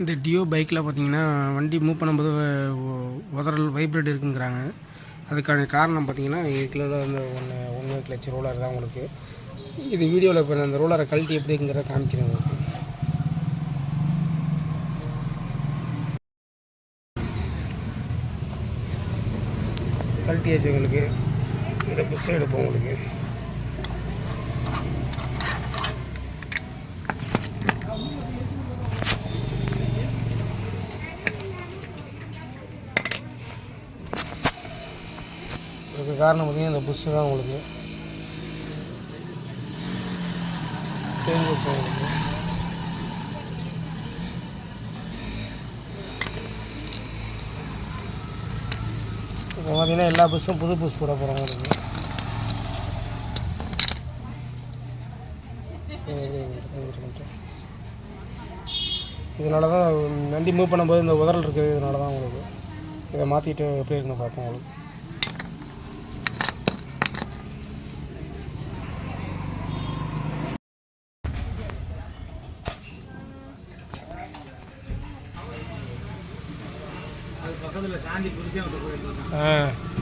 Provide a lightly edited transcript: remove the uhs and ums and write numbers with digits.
இந்த டியோ பைக்கில் பார்த்தீங்கன்னா வண்டி மூவ் பண்ணும்போது உதறல் வைப்ரேட் இருக்குங்கிறாங்க. அதுக்கான காரணம் பார்த்தீங்கன்னா இதுக்குள்ள அந்த ஒன்று கிளச் ரோலர் தான் உங்களுக்கு. இது வீடியோவில் இப்போ அந்த ரோலரை கழட்டி எப்படிங்கிறத காமிக்கிறேன் உங்களுக்கு. கழட்டியாச்சு உங்களுக்கு. இந்த புஷ் எடுப்போம் உங்களுக்கு. இதுக்கு காரணம் பார்த்தீங்கன்னா இந்த புஷ்ஷு தான் உங்களுக்கு தேங்கி வச்சோம் உங்களுக்கு. இப்போ பார்த்தீங்கன்னா எல்லா புஷ்ஷும் புது புஷ் போட போகிறாங்க உங்களுக்கு. இதனால தான் வண்டி மூவ் பண்ணும்போது இந்த உதறல் இருக்குது. இதனால தான் உங்களுக்கு இதை மாற்றிட்டு எப்படி இருக்குன்னு பார்ப்போம் உங்களுக்கு. பக்கத்தில் சாந்தி புரிச்சு